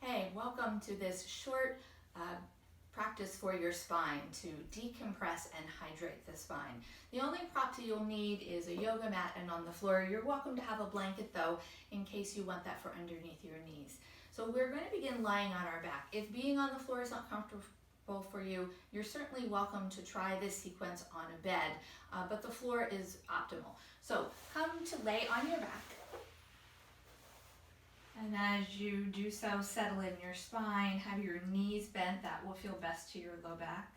Hey, welcome to this short practice for your spine to decompress and hydrate the spine. The only props you'll need is a yoga mat and on the floor. You're welcome to have a blanket though, in case you want that for underneath your knees. So we're going to begin lying on our back. If being on the floor is not comfortable for you, you're certainly welcome to try this sequence on a bed, but the floor is optimal. So come to lay on your back. And as you do so, settle in your spine, have your knees bent, that will feel best to your low back.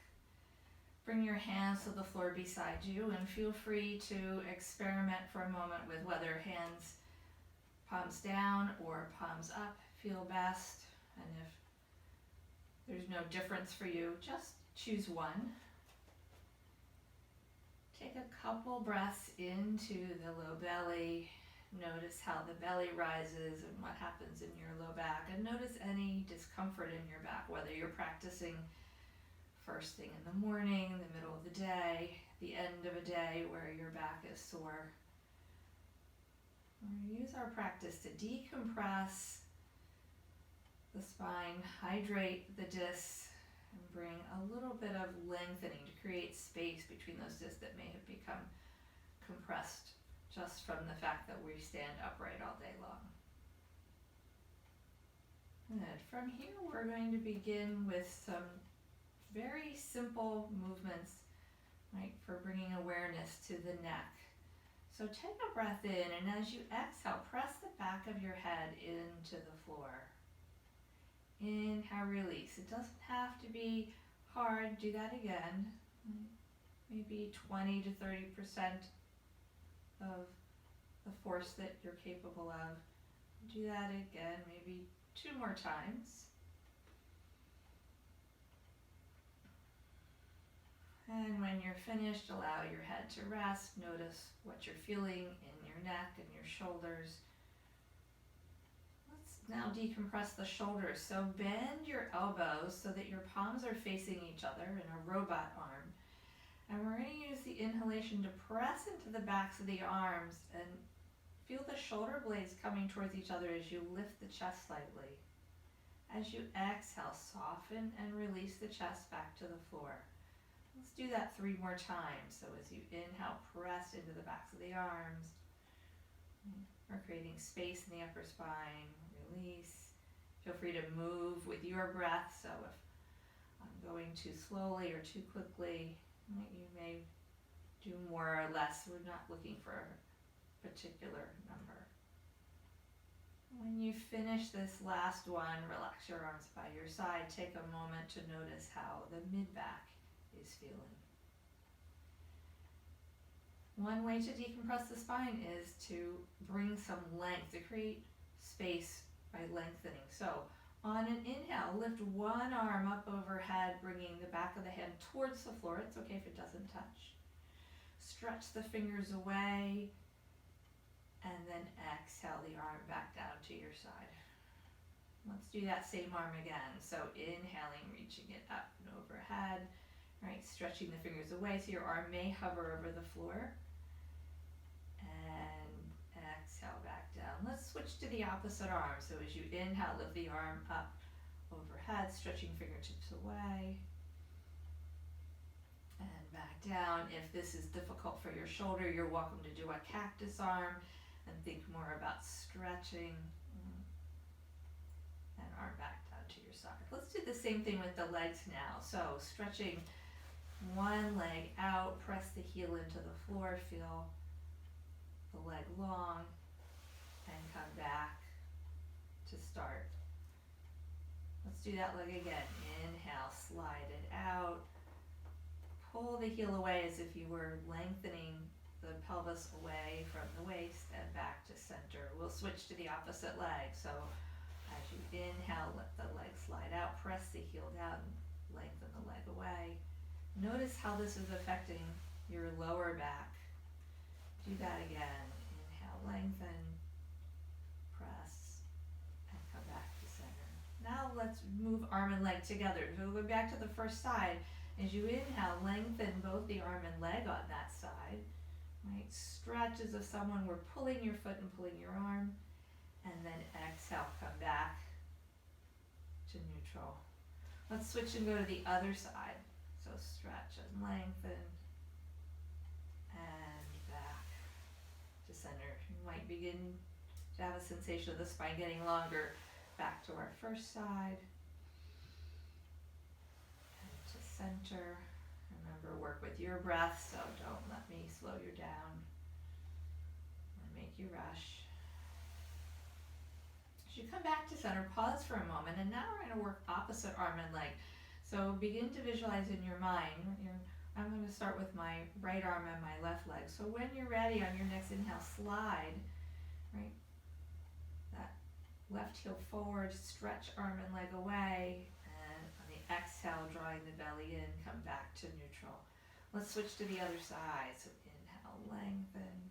Bring your hands to the floor beside you and feel free to experiment for a moment with whether hands palms down or palms up feel best. And if there's no difference for you, just choose one. Take a couple breaths into the low belly. Notice how the belly rises and what happens in your low back, and notice any discomfort in your back, whether you're practicing first thing in the morning, the middle of the day, the end of a day where your back is sore. We'll use our practice to decompress the spine, hydrate the discs, and bring a little bit of lengthening to create space between those discs that may have become compressed just from the fact that we stand upright all day long. Good. From here we're going to begin with some very simple movements, right, for bringing awareness to the neck. So take a breath in, and as you exhale, press the back of your head into the floor. Inhale, release. It doesn't have to be hard. Do that again. Maybe 20 to 30% of the force that you're capable of. Do that again, maybe 2 more times. And when you're finished, allow your head to rest. Notice what you're feeling in your neck and your shoulders. Let's now decompress the shoulders. So bend your elbows so that your palms are facing each other in a robot arm. And we're going to use the inhalation to press into the backs of the arms and feel the shoulder blades coming towards each other as you lift the chest slightly. As you exhale, soften and release the chest back to the floor. Let's do that 3 more times. So as you inhale, press into the backs of the arms. We're creating space in the upper spine. Release. Feel free to move with your breath. So if I'm going too slowly or too quickly, you may do more or less. We're not looking for a particular number. When you finish this last one, relax your arms by your side. Take a moment to notice how the mid-back is feeling. One way to decompress the spine is to bring some length, to create space by lengthening. So on an inhale, lift one arm up overhead, bringing the back of the hand towards the floor. It's okay if it doesn't touch. Stretch the fingers away, and then exhale the arm back down to your side. Let's do that same arm again. So inhaling, reaching it up and overhead, right? Stretching the fingers away so your arm may hover over the floor. And exhale back down. Let's switch to the opposite arm. So as you inhale, lift the arm up overhead, stretching fingertips away. And back down. If this is difficult for your shoulder, you're welcome to do a cactus arm and think more about stretching. And arm back down to your side. Let's do the same thing with the legs now. So stretching one leg out, press the heel into the floor, feel the leg long, and come back to start. Let's do that leg again. Inhale, slide it out. Pull the heel away as if you were lengthening the pelvis away from the waist and back to center. We'll switch to the opposite leg. So as you inhale, let the leg slide out, press the heel down, lengthen the leg away. Notice how this is affecting your lower back. Do that again. Inhale, lengthen, press, and come back to center. Now let's move arm and leg together. So we'll go back to the first side. As you inhale, lengthen both the arm and leg on that side. Right? Stretch as if someone were pulling your foot and pulling your arm. And then exhale, come back to neutral. Let's switch and go to the other side. So stretch and lengthen, and back to center. You might begin to have a sensation of the spine getting longer. Back to our first side, and to center. Remember, work with your breath, so don't let me slow you down or make you rush. As you come back to center, pause for a moment, and now we're going to work opposite arm and leg. So begin to visualize in your mind. I'm going to start with my right arm and my left leg. So when you're ready, on your next inhale, slide, right? That left heel forward, stretch arm and leg away, and on the exhale, drawing the belly in, come back to neutral. Let's switch to the other side. So inhale, lengthen,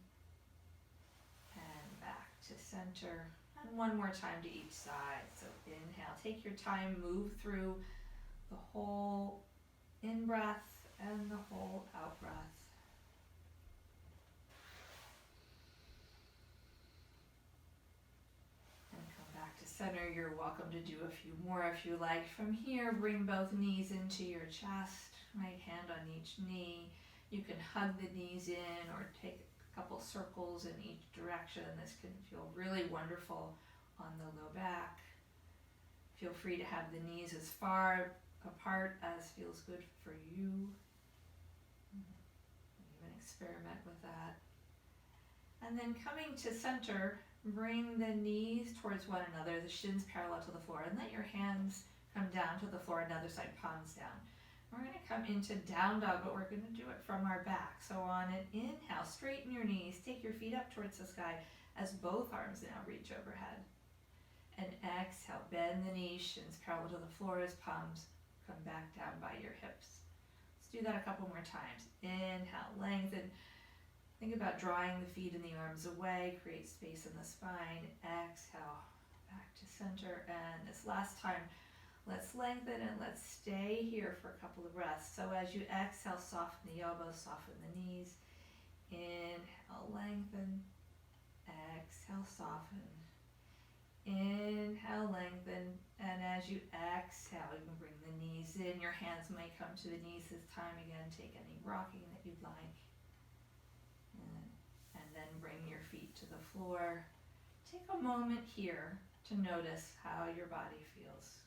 and back to center. And one more time to each side. So inhale, take your time, move through the whole in-breath and the whole out-breath. And come back to center. You're welcome to do a few more if you like. From here, bring both knees into your chest, right hand on each knee. You can hug the knees in or take a couple circles in each direction. This can feel really wonderful on the low back. Feel free to have the knees as far apart as feels good for you. Even experiment with that. And then coming to center, bring the knees towards one another, the shins parallel to the floor, and let your hands come down to the floor, another side, palms down. We're going to come into down dog, but we're going to do it from our back. So on an inhale, straighten your knees, take your feet up towards the sky as both arms now reach overhead. And exhale, bend the knees, shins parallel to the floor as palms come back down by your hips. Let's do that a couple more times. Inhale, lengthen. Think about drawing the feet and the arms away, create space in the spine. Exhale, back to center. And this last time, let's lengthen and let's stay here for a couple of breaths. So as you exhale, soften the elbows, soften the knees. Inhale, lengthen. Exhale, soften. Inhale, lengthen, and as you exhale, you can bring the knees in. Your hands may come to the knees this time. Again, take any rocking that you'd like. And then bring your feet to the floor. Take a moment here to notice how your body feels.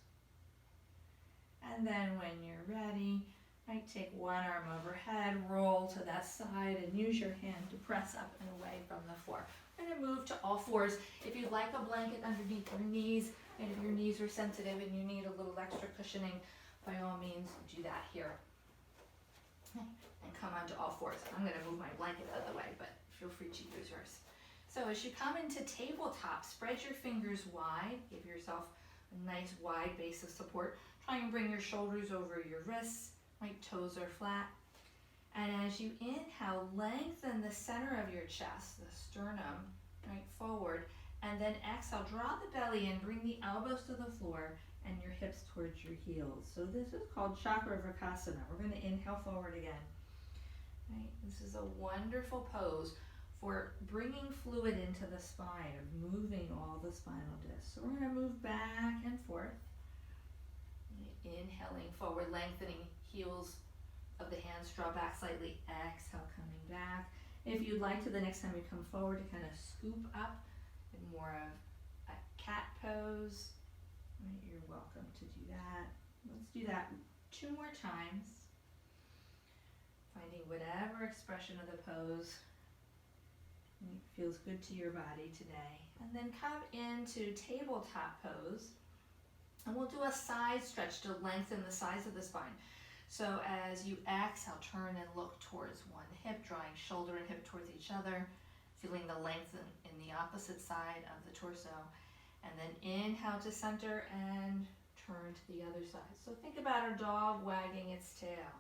And then when you're ready, might take one arm overhead, roll to that side, and use your hand to press up and away from the floor. We're going to move to all fours. If you'd like a blanket underneath your knees, and if your knees are sensitive and you need a little extra cushioning, by all means, do that here. And come onto all fours. I'm going to move my blanket out of the way, but feel free to use yours. So as you come into tabletop, spread your fingers wide. Give yourself a nice wide base of support. Try and bring your shoulders over your wrists. Right, toes are flat. And as you inhale, lengthen the center of your chest, the sternum, right forward. And then exhale, draw the belly in, bring the elbows to the floor and your hips towards your heels. So this is called Chakra Vrksasana. We're going to inhale forward again. Right, this is a wonderful pose for bringing fluid into the spine, of moving all the spinal discs. So we're going to move back and forth. Inhaling forward, lengthening heels of the hands, draw back slightly, exhale, coming back. If you'd like to, the next time you come forward, to kind of scoop up in more of a cat pose, right, you're welcome to do that. Let's do that 2 more times, finding whatever expression of the pose feels good to your body today. And then come into tabletop pose, and we'll do a side stretch to lengthen the sides of the spine. So as you exhale, turn and look towards one hip, drawing shoulder and hip towards each other, feeling the length in the opposite side of the torso. And then inhale to center and turn to the other side. So think about a dog wagging its tail.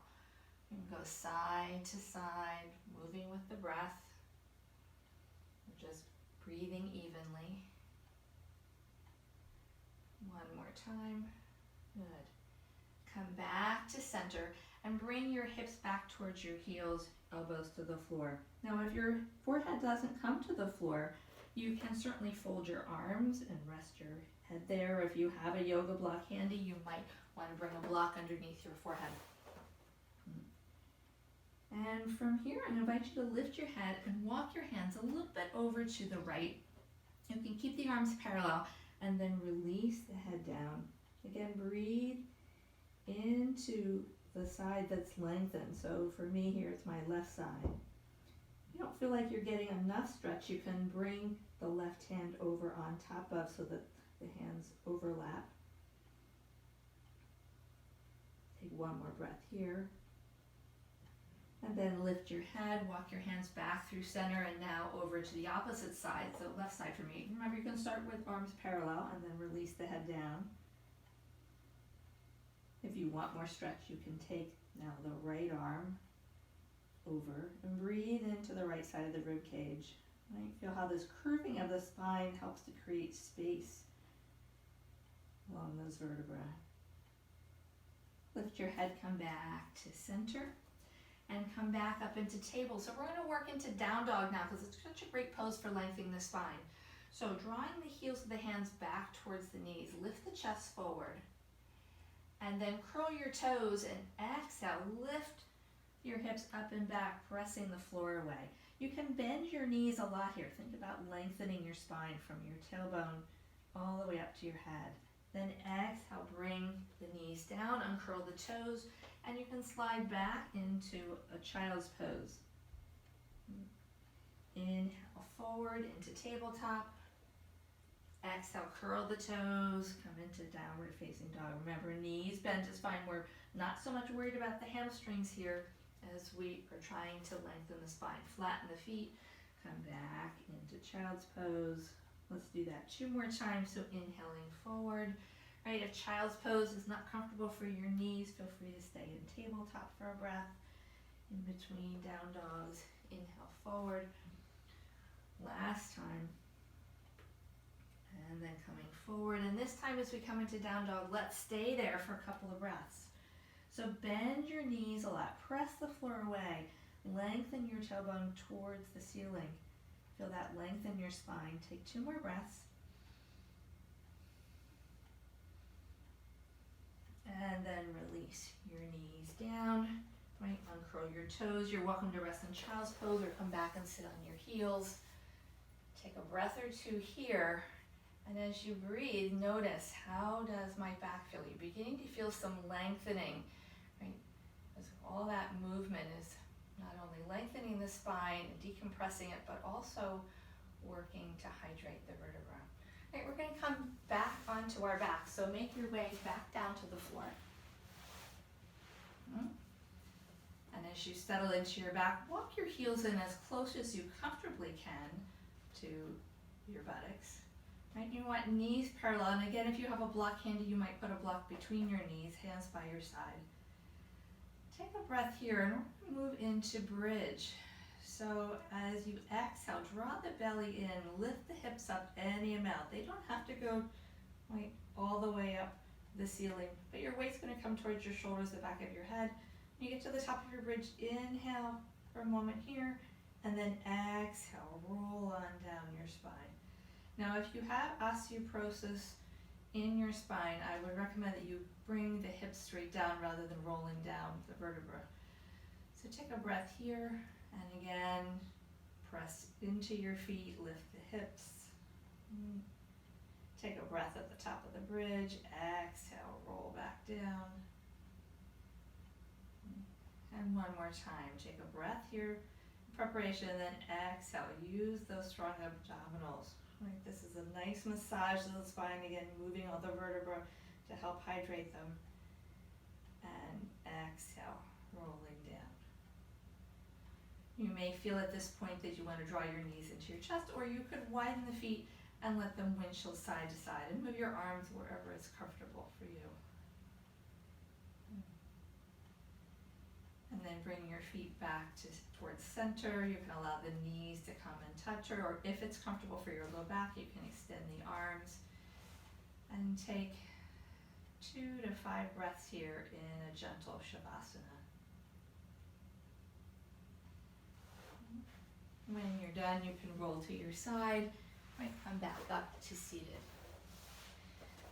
You can go side to side, moving with the breath, just breathing evenly. One more time. Good. Come back to center and bring your hips back towards your heels, elbows to the floor. Now if your forehead doesn't come to the floor, You can certainly fold your arms and rest your head there. If you have a yoga block handy, you might want to bring a block underneath your forehead. And from here, I invite you to lift your head and walk your hands a little bit over to the right. You can keep the arms parallel and then release the head down. Again, breathe into the side that's lengthened. So for me here, it's my left side. If you don't feel like you're getting enough stretch, you can bring the left hand over on top of so that the hands overlap. Take one more breath here. And then lift your head, walk your hands back through center and now over to the opposite side, so left side for me. Remember, you can start with arms parallel and then release the head down. If you want more stretch, you can take now the right arm over and breathe into the right side of the rib cage. Right? Feel how this curving of the spine helps to create space along those vertebrae. Lift your head, come back to center. And come back up into table. So we're going to work into down dog now because it's such a great pose for lengthening the spine. So drawing the heels of the hands back towards the knees, lift the chest forward. And then curl your toes and exhale, lift your hips up and back, pressing the floor away. You can bend your knees a lot here. Think about lengthening your spine from your tailbone all the way up to your head. Then exhale, bring the knees down, uncurl the toes, and you can slide back into a child's pose. Inhale forward into tabletop. Exhale, curl the toes, come into downward facing dog. Remember, knees bent is fine. We're not so much worried about the hamstrings here as we are trying to lengthen the spine. Flatten the feet, come back into child's pose. Let's do that 2 more times. So inhaling forward. Right, if child's pose is not comfortable for your knees, feel free to stay in tabletop for a breath. In between down dogs, inhale forward. Last time. And then coming forward. And this time as we come into down dog, let's stay there for a couple of breaths. So bend your knees a lot. Press the floor away. Lengthen your tailbone towards the ceiling. Feel that length in your spine. Take 2 more breaths. And then release your knees down, right? Uncurl your toes. You're welcome to rest in child's pose or come back and sit on your heels. Take a breath or 2 here. And as you breathe, notice, how does my back feel? You're beginning to feel some lengthening, right? As all that movement is not only lengthening the spine, decompressing it, but also working to hydrate the vertebra. Right, we're going to come back onto our back, so make your way back down to the floor. And as you settle into your back, walk your heels in as close as you comfortably can to your buttocks. Right, you want knees parallel, and again, if you have a block handy, you might put a block between your knees, hands by your side. Take a breath here, and we're going to move into bridge. So as you exhale, draw the belly in, lift the hips up any amount. They don't have to go right all the way up the ceiling, but your weight's going to come towards your shoulders, the back of your head. When you get to the top of your bridge, inhale for a moment here, and then exhale, roll on down your spine. Now if you have osteoporosis in your spine, I would recommend that you bring the hips straight down rather than rolling down the vertebra. So take a breath here. And again, press into your feet, lift the hips. Take a breath at the top of the bridge. Exhale, roll back down. And one more time. Take a breath here, preparation, and then exhale. Use those strong abdominals. Right, this is a nice massage of the spine, again, moving all the vertebrae to help hydrate them. And exhale, rolling down. You may feel at this point that you want to draw your knees into your chest, or you could widen the feet and let them windshield side to side and move your arms wherever it's comfortable for you. And then bring your feet back towards center. You can allow the knees to come and touch her, or if it's comfortable for your low back, you can extend the arms. And take 2 to 5 breaths here in a gentle Shavasana. When you're done, you can roll to your side, Right, I'm back up to seated.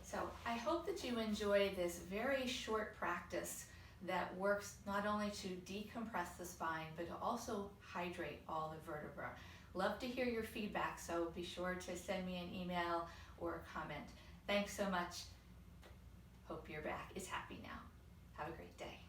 So I hope that you enjoy this very short practice that works not only to decompress the spine, but to also hydrate all the vertebrae. Love to hear your feedback, so be sure to send me an email or a comment. Thanks so much. Hope your back is happy now. Have a great day.